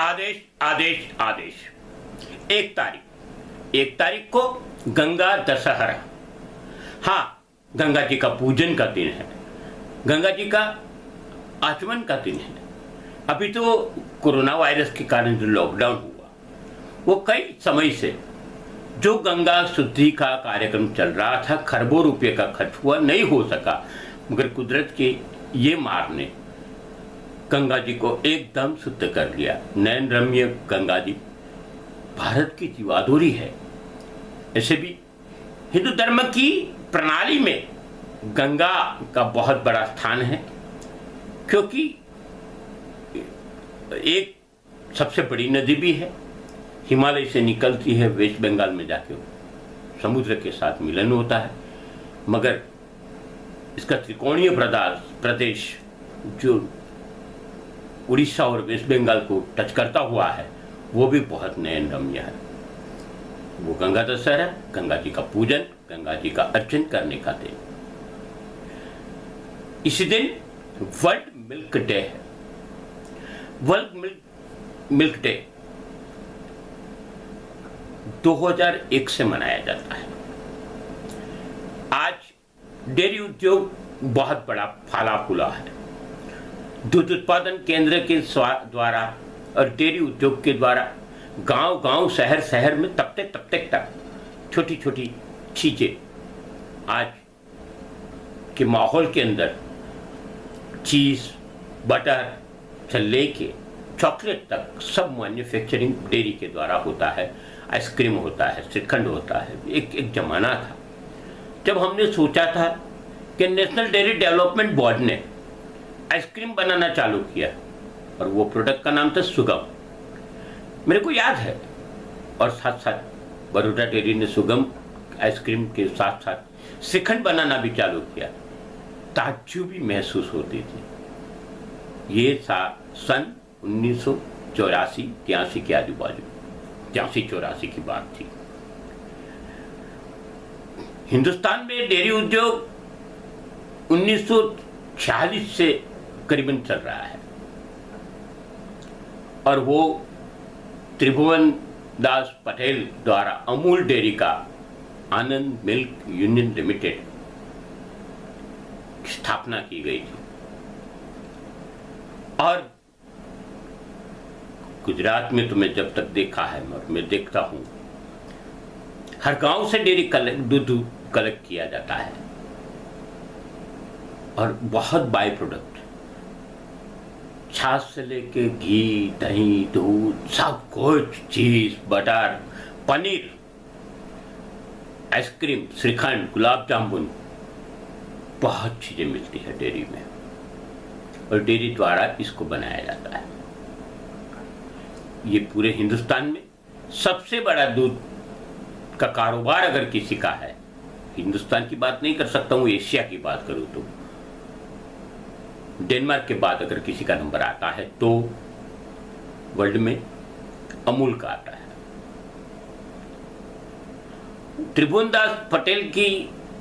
आदेश आदेश आदेश। 1 तारीख को गंगा दशहरा। हाँ, गंगा जी का पूजन का दिन है, गंगा जी का आचमन का दिन है। अभी तो कोरोना वायरस के कारण जो लॉकडाउन हुआ वो कई समय से जो गंगा शुद्धि का कार्यक्रम चल रहा था, खरबों रुपये का खर्च हुआ, नहीं हो सका। मगर कुदरत की ये मार ने गंगा जी को एकदम शुद्ध कर लिया। नयन रम्य गंगा जी भारत की जीवादोरी है। ऐसे भी हिंदू धर्म की प्रणाली में गंगा का बहुत बड़ा स्थान है, क्योंकि एक सबसे बड़ी नदी भी है, हिमालय से निकलती है, वेस्ट बंगाल में जाके समुद्र के साथ मिलन होता है। मगर इसका त्रिकोणीय प्रदेश जो उड़ीसा और वेस्ट बंगाल को टच करता हुआ है वो भी बहुत नयन रम्य है। वो गंगा दशहरा, गंगा जी का पूजन, गंगा जी का अर्चन करने का दिन। इसी दिन वर्ल्ड मिल्क डे है। वर्ल्ड मिल्क डे 2001 से मनाया जाता है। आज डेयरी उद्योग बहुत बड़ा फला फूला है। दूध उत्पादन केंद्र के द्वारा और डेयरी उद्योग के द्वारा गांव गांव शहर शहर में तबते तक छोटी छोटी चीजें आज के माहौल के अंदर चीज, बटर से लेके चॉकलेट तक सब मैन्युफैक्चरिंग डेयरी के द्वारा होता है। आइसक्रीम होता है, श्रीखंड होता है। एक जमाना था जब हमने सोचा था कि नेशनल डेयरी डेवलपमेंट बोर्ड ने आइसक्रीम बनाना चालू किया और वो प्रोडक्ट का नाम था सुगम। मेरे को याद है। और साथ साथ बड़ौदा डेयरी ने सुगम आइसक्रीम के साथ साथ श्रीखंड बनाना भी चालू किया। ताज्जुबी महसूस होती थी। ये सन 1984-83 के आजू बाजू, 83-84 की बात थी। हिंदुस्तान में डेयरी उद्योग 1946 से करीबन चल रहा है और वो त्रिभुवन दास पटेल द्वारा अमूल डेयरी का आनंद मिल्क यूनियन लिमिटेड की स्थापना की गई थी। और गुजरात में तो मैं जब तक देखा है और मैं देखता हूं, हर गांव से डेयरी दूध कलेक्ट किया जाता है और बहुत बाय प्रोडक्ट, छाछ से लेके घी, दही, दूध, सब कुछ, चीज, बटर, पनीर, आइसक्रीम, श्रीखंड, गुलाब जामुन, बहुत चीजें मिलती है डेयरी में और डेयरी द्वारा इसको बनाया जाता है। ये पूरे हिंदुस्तान में सबसे बड़ा दूध का कारोबार अगर किसी का है, हिंदुस्तान की बात नहीं कर सकता हूं, एशिया की बात करूं तो डेनमार्क के बाद अगर किसी का नंबर आता है तो वर्ल्ड में अमूल का आता है। त्रिभुवन दास पटेल की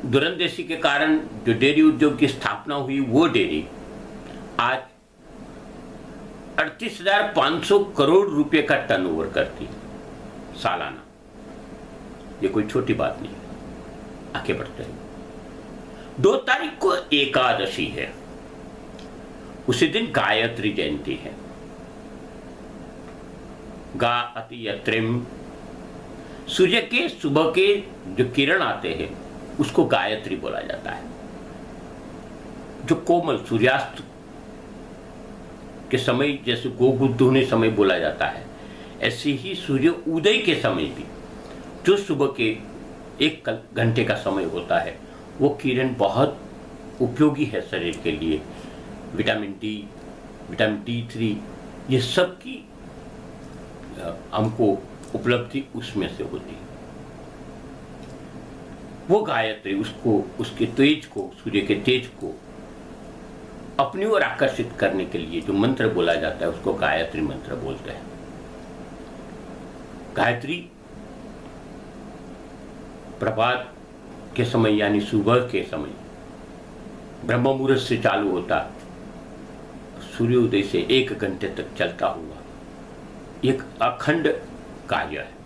दूरंदेशी के कारण जो डेयरी उद्योग की स्थापना हुई, वो डेयरी आज 38,500 करोड़ रुपए का टर्नओवर करती है सालाना। ये कोई छोटी बात नहीं है। आगे बढ़ते हैं। 2 तारीख को एकादशी है। उसी दिन गायत्री जयंती है। गा अति यत्रिम, सूर्य के सुबह के जो किरण आते हैं उसको गायत्री बोला जाता है। जो कोमल सूर्यास्त के समय जैसे गोगुद्ध होने समय बोला जाता है, ऐसे ही सूर्य उदय के समय भी जो सुबह के 1 घंटे का समय होता है, वो किरण बहुत उपयोगी है शरीर के लिए। विटामिन डी, विटामिन D3, ये सब की हमको उपलब्धि उसमें से होती है। वो गायत्री उसको, उसके तेज को, सूर्य के तेज को अपनी ओर आकर्षित करने के लिए जो मंत्र बोला जाता है उसको गायत्री मंत्र बोलते हैं। गायत्री प्रभात के समय यानी सुबह के समय ब्रह्म मुहूर्त से चालू होता, सूर्योदय से 1 घंटे तक चलता हुआ एक अखंड कार्य है।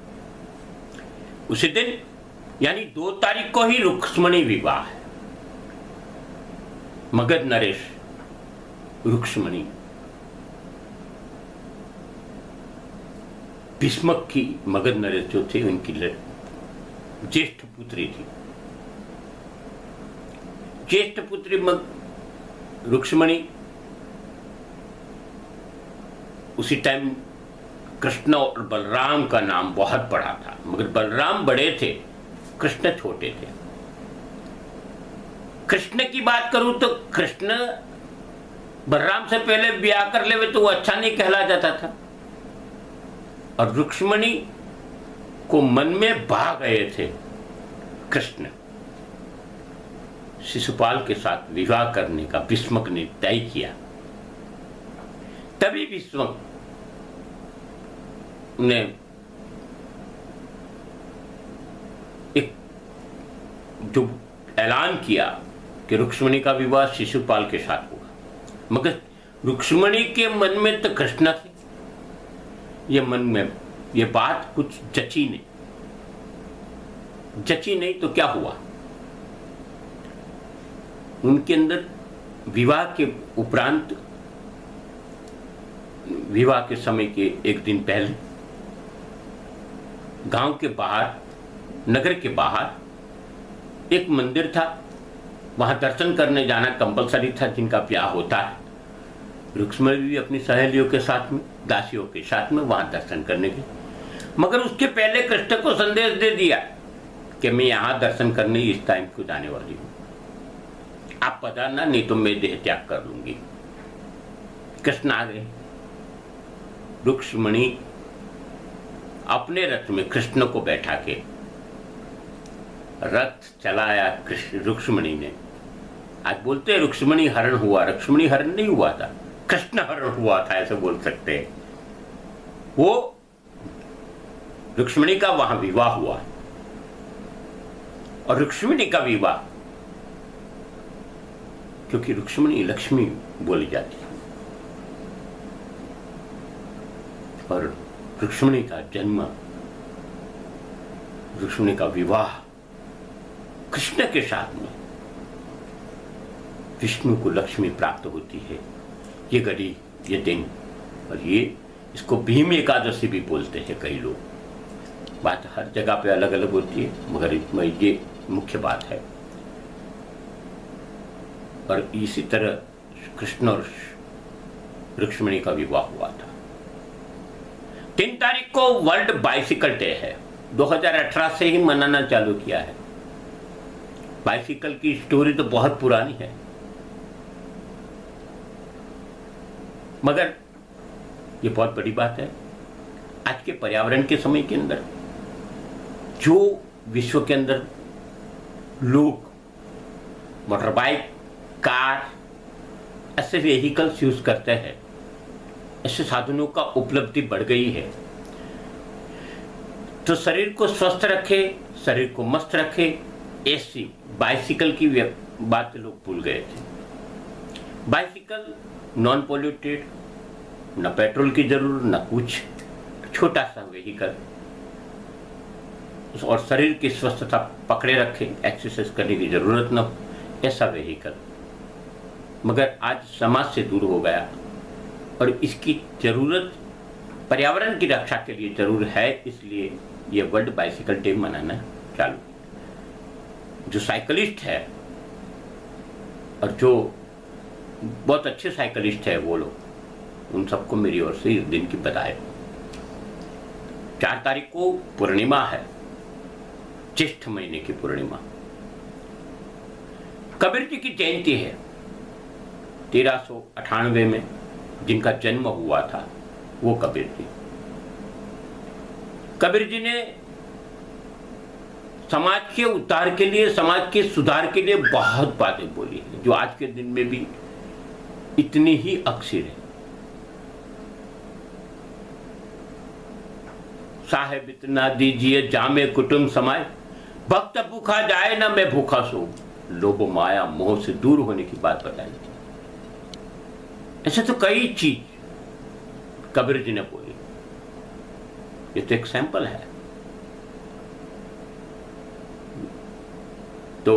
उसी दिन यानी 2 तारीख को ही रुक्मणी विवाह है। मगध नरेश रुक्मणी भीष्मक की, मगध नरेश जो थे उनकी ज्येष्ठ पुत्री थी। ज्येष्ठ पुत्री रुक्मणी उसी टाइम कृष्ण और बलराम का नाम बहुत बड़ा था, मगर बलराम बड़े थे, कृष्ण छोटे थे। कृष्ण की बात करूं तो कृष्ण बलराम से पहले ब्याह कर ले तो वो अच्छा नहीं कहला जाता था, और रुक्मणी को मन में भा गए थे कृष्ण। शिशुपाल के साथ विवाह करने का भीष्मक ने तय किया। तभी भीष्मक ने एक जो ऐलान किया कि रुक्मणी का विवाह शिशुपाल के साथ होगा, मगर रुक्मणी के मन में तो कृष्ण थे, ये मन में ये बात कुछ जची नहीं तो क्या हुआ, उनके अंदर विवाह के उपरांत, विवाह के समय के एक दिन पहले गांव के बाहर, नगर के बाहर एक मंदिर था, वहां दर्शन करने जाना कंपलसरी था जिनका ब्याह होता है। रुक्मणी भी अपनी सहेलियों के साथ में, दासियों के साथ में वहां दर्शन करने गई, मगर उसके पहले कृष्ण को संदेश दे दिया कि मैं यहां दर्शन करने इस टाइम को जाने वाली हूं, आप पधारना, नहीं तो मैं देह त्याग कर लूंगी। कृष्ण आ गए। रुक्मणी अपने रथ में कृष्ण को बैठा के रथ चलाया रुक्मणी ने। आज बोलते हैं रुक्मणी हरण हुआ, रुक्मणी हरण नहीं हुआ था, कृष्ण हरण हुआ था, ऐसे बोल सकते हैं। वो रुक्मणी का वहां विवाह हुआ, और रुक्मणी का विवाह, क्योंकि रुक्मणी लक्ष्मी बोली जाती है, और रुक्मणी का जन्म, रुक्मणी का विवाह कृष्ण के साथ में विष्णु को लक्ष्मी प्राप्त होती है। ये घड़ी, ये दिन, और ये इसको भीम एकादशी भी बोलते हैं कई लोग। बात हर जगह पे अलग अलग होती है, मगर इसमें ये मुख्य बात है। और इसी तरह कृष्ण और रुक्मणी का विवाह हुआ था। 3 तारीख को वर्ल्ड बाइसिकल डे है, 2018 से ही मनाना चालू किया है। बाइसिकल की स्टोरी तो बहुत पुरानी है, मगर ये बहुत बड़ी बात है। आज के पर्यावरण के समय के अंदर जो विश्व के अंदर लोग मोटर बाइक, कार, ऐसे व्हीकल्स यूज करते हैं, ऐसे साधनों का उपलब्धि बढ़ गई है, तो शरीर को स्वस्थ रखे, शरीर को मस्त रखे, ऐसी बाइसिकल की बात लोग भूल गए थे। बाइसिकल नॉन पॉल्यूटेड, न पेट्रोल की जरूरत, न कुछ, छोटा सा व्हीकल, और शरीर की स्वस्थता पकड़े रखे, एक्सरसाइज करने की जरूरत न, ऐसा व्हीकल। मगर आज समाज से दूर हो गया, और इसकी जरूरत पर्यावरण की रक्षा के लिए जरूर है, इसलिए ये वर्ल्ड बाइसिकल डे मनाना चालू। जो साइकिलिस्ट है और जो बहुत अच्छे साइकिलिस्ट है वो लोग, उन सबको मेरी ओर से इस दिन की बधाई। 4 तारीख को पूर्णिमा है, ज्येष्ठ महीने की पूर्णिमा। कबीर जी की जयंती है। 1398 में जिनका जन्म हुआ था वो कबीर जी। कबीर जी ने समाज के उद्धार के लिए, समाज के सुधार के लिए बहुत बातें बोली हैं, जो आज के दिन में भी इतनी ही अक्षर है। साहेब इतना दीजिए जामे कुटुंब समाए, भक्त भूखा जाए ना मैं भूखा सो, लोभ माया मोह से दूर होने की बात बताई थी। ऐसे तो कई चीज कबीर जी ने बोली। ये तो एक सैंपल है। तो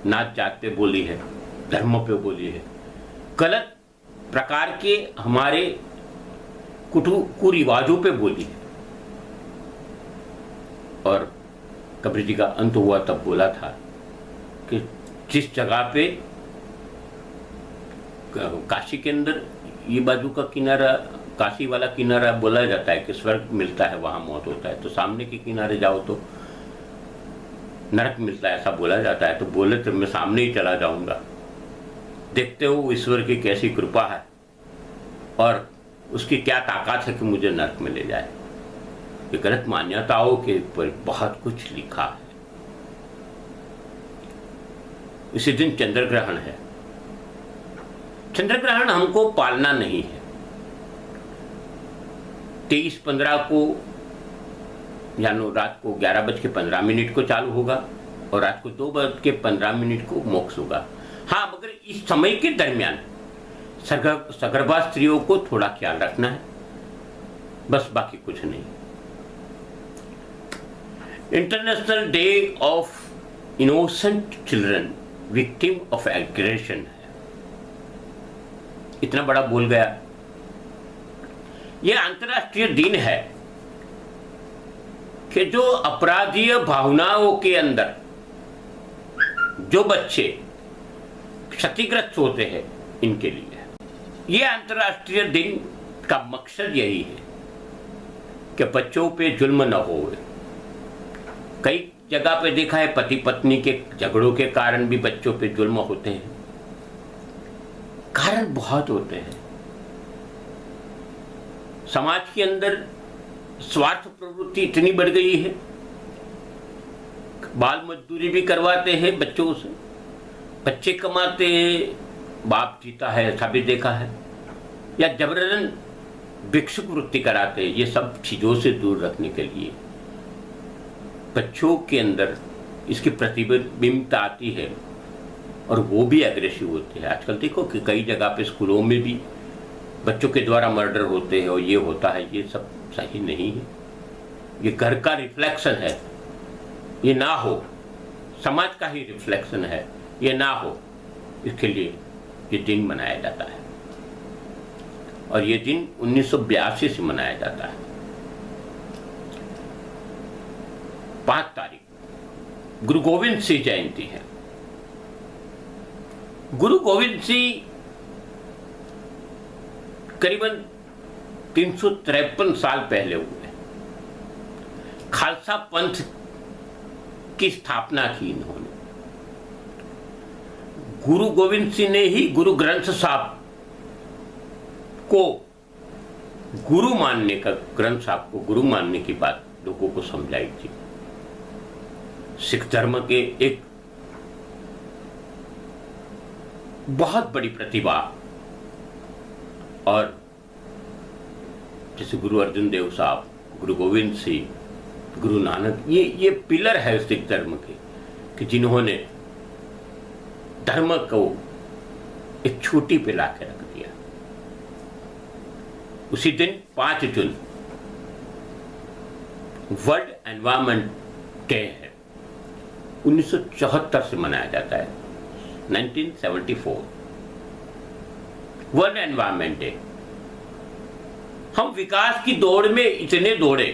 नाच जात पे बोली है, धर्म पे बोली है, गलत प्रकार के हमारे कुरिवाजों पे बोली है। और कबीर जी का अंत हुआ तब बोला था कि जिस जगह पे काशी के अंदर ये बाजू का किनारा, काशी वाला किनारा बोला जाता है कि स्वर्ग मिलता है, वहां मौत होता है, तो सामने के किनारे जाओ तो नरक मिलता है, ऐसा बोला जाता है। तो बोले तो मैं सामने ही चला जाऊंगा। देखते हो ईश्वर की कैसी कृपा है और उसकी क्या ताकत है कि मुझे नरक में ले जाए। ये गलत मान्यताओं के ऊपर बहुत कुछ लिखा है। इसी दिन चंद्र ग्रहण है। चंद्र ग्रहण हमको पालना नहीं है। 23-15 को यानी रात को 11:15 को चालू होगा और रात को 2:15 को मोक्ष होगा। हाँ, मगर इस समय के दरमियान सगर्भा स्त्रियों को थोड़ा ख्याल रखना है, बस, बाकी कुछ नहीं। International day of innocent children victim of aggression है। इतना बड़ा बोल गया। यह अंतर्राष्ट्रीय दिन है कि जो अपराधीय भावनाओं के अंदर जो बच्चे क्षतिग्रस्त होते हैं, इनके लिए यह अंतर्राष्ट्रीय दिन का मकसद यही है कि बच्चों पे जुल्म न हो। कई जगह पे देखा है पति पत्नी के झगड़ों के कारण भी बच्चों पे जुल्म होते हैं। कारण बहुत होते हैं। समाज के अंदर स्वार्थ प्रवृत्ति इतनी बढ़ गई है, बाल मजदूरी भी करवाते हैं बच्चों से, बच्चे कमाते हैं, बाप जीता है, ऐसा भी देखा है, या जबरन भिक्षुक वृत्ति कराते हैं। ये सब चीजों से दूर रखने के लिए बच्चों के अंदर इसकी प्रतिबिंबता आती है और वो भी एग्रेसिव होते हैं। आजकल देखो कि कई जगह पे स्कूलों में भी बच्चों के द्वारा मर्डर होते हैं और ये होता है। ये सब सही नहीं है। ये घर का रिफ्लेक्शन है, ये ना हो। समाज का ही रिफ्लेक्शन है, ये ना हो। इसके लिए ये दिन मनाया जाता है और ये दिन 1982 से मनाया जाता है। 5 तारीख गुरु गोविंद सिंह जयंती है। गुरु गोविंद सिंह करीबन 353 साल पहले हुए। खालसा पंथ की स्थापना की इन्होंने। गुरु गोविंद सिंह ने ही गुरु ग्रंथ साहब को गुरु मानने का, ग्रंथ साहब को गुरु मानने की बात लोगों को समझाई थी। सिख धर्म के एक बहुत बड़ी प्रतिभा, और जैसे गुरु अर्जुन देव साहब, गुरु गोविंद सिंह, गुरु नानक, ये पिलर है सिख धर्म के, कि जिन्होंने धर्म को एक छोटी पे ला के रख दिया। उसी दिन 5 जून वर्ल्ड एनवायरमेंट डे है। 1974 से मनाया जाता है, 1974 वर्ल्ड एनवायरमेंट डे। हम विकास की दौड़ में इतने दौड़े,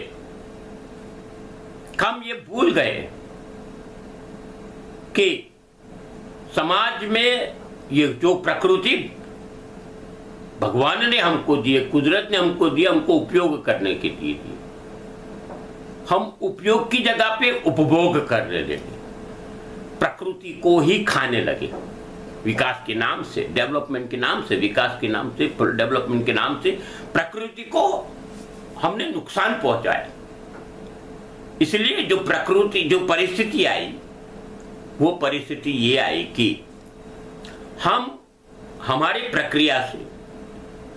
हम ये भूल गए कि समाज में ये जो प्रकृति भगवान ने हमको दिए, कुदरत ने हमको दिया, हमको उपयोग करने के लिए दी। हम उपयोग की जगह पे उपभोग करने लगे, प्रकृति को ही खाने लगे। विकास के नाम से, डेवलपमेंट के नाम से, विकास के नाम से, डेवलपमेंट के नाम से प्रकृति को हमने नुकसान पहुंचाया। इसलिए जो प्रकृति, जो परिस्थिति आई, वो परिस्थिति ये आई कि हम हमारी प्रक्रिया से,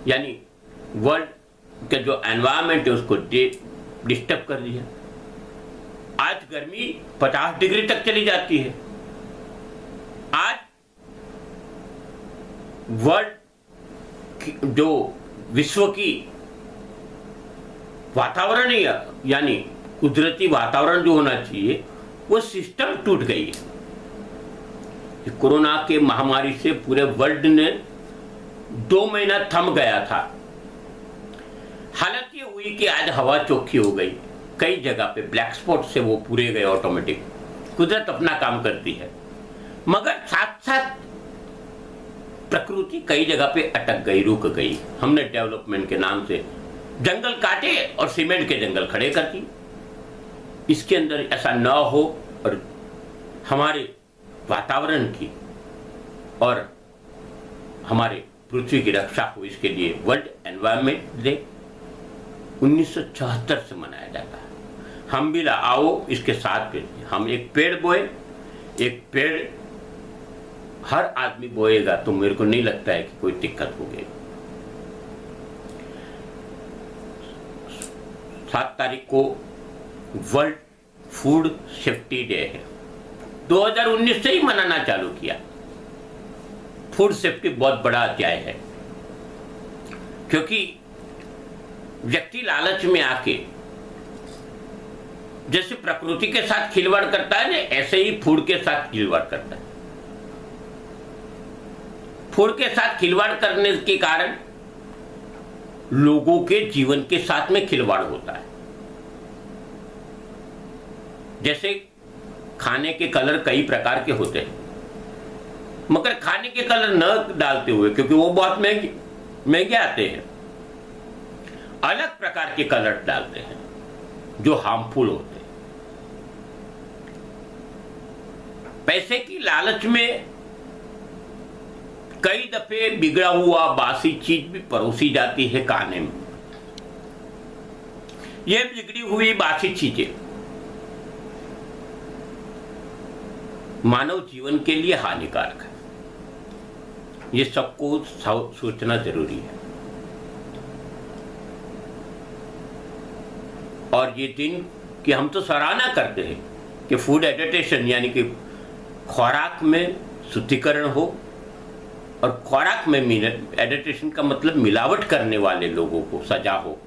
यानी वर्ल्ड का जो एनवायरमेंट है उसको डिस्टर्ब कर दिया। आज गर्मी 50 डिग्री तक चली जाती है। आज वर्ल्ड जो विश्व की वातावरण यानी कुदरती वातावरण जो होना चाहिए वो सिस्टम टूट गई है। कोरोना के महामारी से पूरे वर्ल्ड ने 2 महीना थम गया था। हालत ये हुई कि आज हवा चौखी हो गई, कई जगह पे ब्लैक स्पॉट से वो पूरे गए ऑटोमेटिक। कुदरत अपना काम करती है, मगर साथ साथ प्रकृति कई जगह पे अटक गई, रुक गई। हमने डेवलपमेंट के नाम से जंगल काटे और सीमेंट के जंगल खड़े कर दिए। इसके अंदर ऐसा न हो और हमारे वातावरण की और हमारे पृथ्वी की रक्षा हो, इसके लिए वर्ल्ड एनवायरमेंट डे 1974 से मनाया जाता है। हम भी आओ इसके साथ पे हम एक पेड़ बोए, एक पेड़ हर आदमी बोएगा तो मेरे को नहीं लगता है कि कोई दिक्कत होगी। 7 तारीख को वर्ल्ड फूड सेफ्टी डे है। 2019 से ही मनाना चालू किया। फूड सेफ्टी बहुत बड़ा अध्याय है, क्योंकि व्यक्ति लालच में आके जैसे प्रकृति के साथ खिलवाड़ करता है ना, ऐसे ही फूड के साथ खिलवाड़ करता है। फूड के साथ खिलवाड़ करने के कारण लोगों के जीवन के साथ में खिलवाड़ होता है। जैसे खाने के कलर कई प्रकार के होते हैं, मगर खाने के कलर न डालते हुए, क्योंकि वो बहुत महंगे आते हैं, अलग प्रकार के कलर डालते हैं जो हार्मफुल होते हैं। पैसे की लालच में कई दफे बिगड़ा हुआ बासी चीज भी परोसी जाती है खाने में। यह बिगड़ी हुई बासी चीजें मानव जीवन के लिए हानिकारक है। ये सबको सोचना जरूरी है। और ये दिन कि हम तो सराहना करते हैं कि फूड एडिटेशन यानी कि खुराक में शुद्धिकरण हो, और खुराक में एडिटेशन का मतलब मिलावट करने वाले लोगों को सजा हो,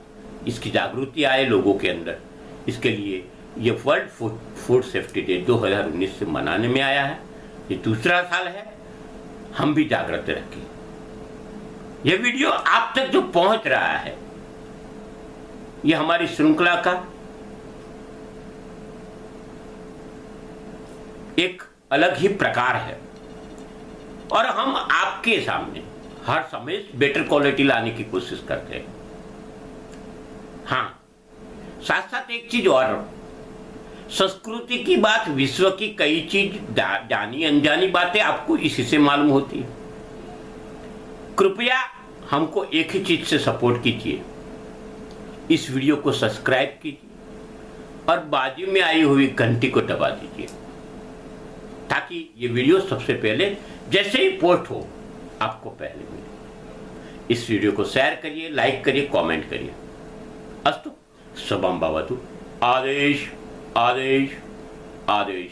इसकी जागृति आए लोगों के अंदर। इसके लिए ये वर्ल्ड फूड सेफ्टी डे 2019 से मनाने में आया है। ये दूसरा साल है, हम भी जागृत रखें। ये वीडियो आप तक जो पहुंच रहा है, ये हमारी श्रृंखला का एक अलग ही प्रकार है, और हम आपके सामने हर समय बेटर क्वालिटी लाने की कोशिश करते हैं। हाँ, साथ साथ एक चीज और, संस्कृति की बात, विश्व की कई चीज जानी अनजानी बातें आपको इसी से मालूम होती है। कृपया हमको एक ही चीज से सपोर्ट कीजिए, इस वीडियो को सब्सक्राइब कीजिए और बाजू में आई हुई घंटी को दबा दीजिए, ताकि ये वीडियो सबसे पहले जैसे ही पोस्ट हो आपको पहले मिले। इस वीडियो को शेयर करिए, लाइक करिए, कमेंट करिए। अस्तु, शुभम भवतु। आदेश आदेश आदेश।